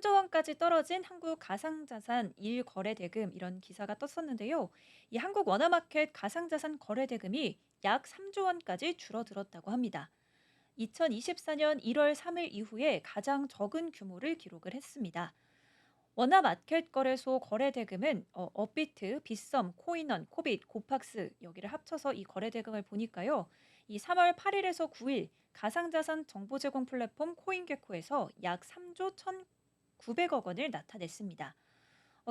3조 원까지 떨어진 한국 가상자산 1거래 대금 이런 기사가 떴었는데요. 이 한국 워너마켓 가상자산 거래 대금이 약 3조 원까지 줄어들었다고 합니다. 2024년 1월 3일 이후에 가장 적은 규모를 기록을 했습니다. 워너마켓 거래소 거래 대금은 업비트, 빗썸, 코인원, 코빗, 고팍스 여기를 합쳐서 이 거래 대금을 보니까요. 이 3월 8일에서 9일 가상자산 정보 제공 플랫폼 코인게코에서 약 3조 1,900억 원을 나타냈습니다.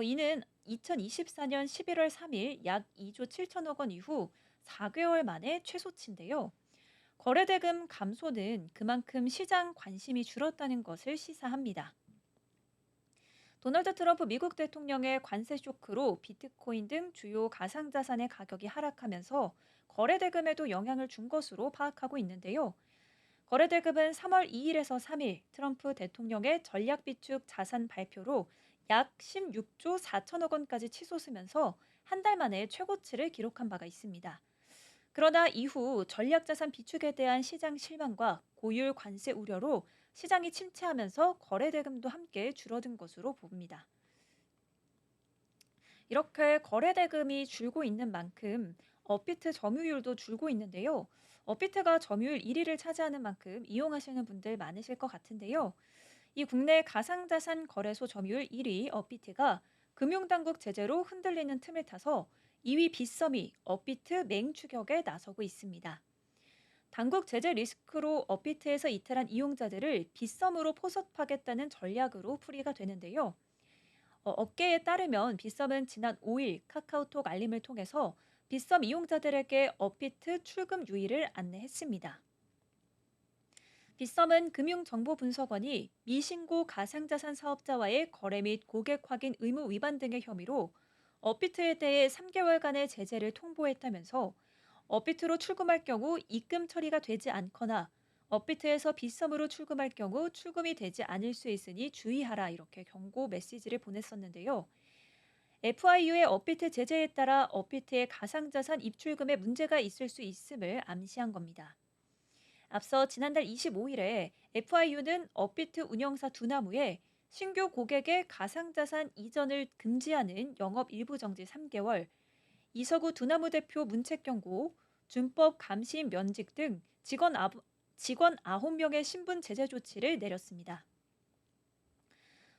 이는 2024년 11월 3일 약 2조 7천억 원 이후 4개월 만에 최소치인데요. 거래대금 감소는 그만큼 시장 관심이 줄었다는 것을 시사합니다. 도널드 트럼프 미국 대통령의 관세 쇼크로 비트코인 등 주요 가상자산의 가격이 하락하면서 거래대금에도 영향을 준 것으로 파악하고 있는데요. 거래대금은 3월 2일에서 3일 트럼프 대통령의 전략 비축 자산 발표로 약 16조 4천억 원까지 치솟으면서 한 달 만에 최고치를 기록한 바가 있습니다. 그러나 이후 전략자산 비축에 대한 시장 실망과 고율 관세 우려로 시장이 침체하면서 거래대금도 함께 줄어든 것으로 보입니다. 이렇게 거래대금이 줄고 있는 만큼 업비트 점유율도 줄고 있는데요. 업비트가 점유율 1위를 차지하는 만큼 이용하시는 분들 많으실 것 같은데요. 이 국내 가상자산 거래소 점유율 1위 업비트가 금융당국 제재로 흔들리는 틈을 타서 2위 빗썸이 업비트 맹추격에 나서고 있습니다. 당국 제재 리스크로 업비트에서 이탈한 이용자들을 빗썸으로 포섭하겠다는 전략으로 풀이가 되는데요. 업계에 따르면 빗썸은 지난 5일 카카오톡 알림을 통해서 빗썸 이용자들에게 업비트 출금 유의를 안내했습니다. 빗썸은 금융정보분석원이 미신고 가상자산 사업자와의 거래 및 고객 확인 의무 위반 등의 혐의로 업비트에 대해 3개월간의 제재를 통보했다면서 업비트로 출금할 경우 입금 처리가 되지 않거나 업비트에서 빗썸으로 출금할 경우 출금이 되지 않을 수 있으니 주의하라 이렇게 경고 메시지를 보냈었는데요. FIU의 업비트 제재에 따라 업비트의 가상자산 입출금에 문제가 있을 수 있음을 암시한 겁니다. 앞서 지난달 25일에 FIU는 업비트 운영사 두나무에 신규 고객의 가상자산 이전을 금지하는 영업 일부 정지 3개월, 이서구 두나무 대표 문책 경고, 준법 감시 면직 등 직원 9명의 신분 제재 조치를 내렸습니다.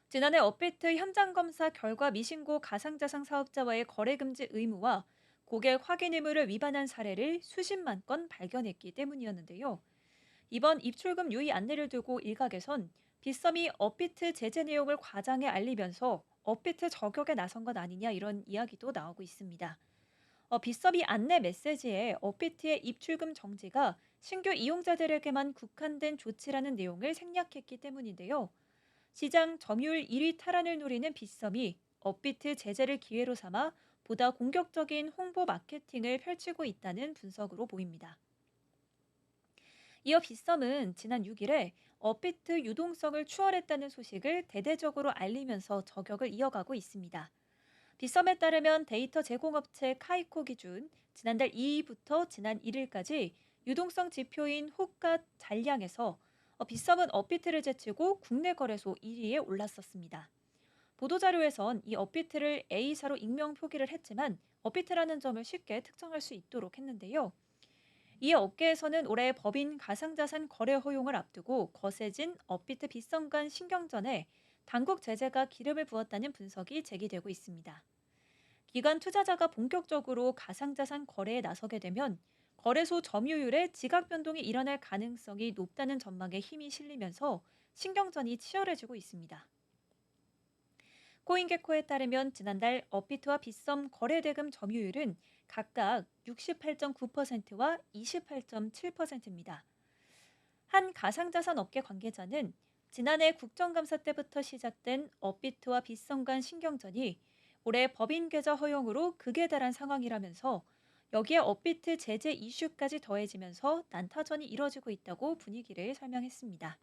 지난해 업비트 현장 검사 결과 미신고 가상자산 사업자와의 거래 금지 의무와 고객 확인 의무를 위반한 사례를 수십만 건 발견했기 때문이었는데요. 이번 입출금 유의 안내를 두고 일각에선 빗썸이 업비트 제재 내용을 과장해 알리면서 업비트 저격에 나선 것 아니냐 이런 이야기도 나오고 있습니다. 빗썸이 안내 메시지에 업비트의 입출금 정지가 신규 이용자들에게만 국한된 조치라는 내용을 생략했기 때문인데요. 시장 점유율 1위 탈환을 노리는 빗썸이 업비트 제재를 기회로 삼아 보다 공격적인 홍보 마케팅을 펼치고 있다는 분석으로 보입니다. 이어 빗썸은 지난 6일에 업비트 유동성을 추월했다는 소식을 대대적으로 알리면서 저격을 이어가고 있습니다. 빗썸에 따르면 데이터 제공업체 카이코 기준 지난달 2일부터 지난 1일까지 유동성 지표인 호가 잔량에서 빗썸은 업비트를 제치고 국내 거래소 1위에 올랐었습니다. 보도자료에선 이 업비트를 A사로 익명 표기를 했지만 업비트라는 점을 쉽게 특정할 수 있도록 했는데요. 이에 업계에서는 올해 법인 가상자산 거래 허용을 앞두고 거세진 업비트 빗썸 간 신경전에 당국 제재가 기름을 부었다는 분석이 제기되고 있습니다. 기관 투자자가 본격적으로 가상자산 거래에 나서게 되면 거래소 점유율에 지각 변동이 일어날 가능성이 높다는 전망에 힘이 실리면서 신경전이 치열해지고 있습니다. 코인게코에 따르면 지난달 업비트와 빗썸 거래대금 점유율은 각각 68.9%와 28.7%입니다. 한 가상자산 업계 관계자는 지난해 국정감사 때부터 시작된 업비트와 빗썸 간 신경전이 올해 법인 계좌 허용으로 극에 달한 상황이라면서 여기에 업비트 제재 이슈까지 더해지면서 난타전이 이뤄지고 있다고 분위기를 설명했습니다.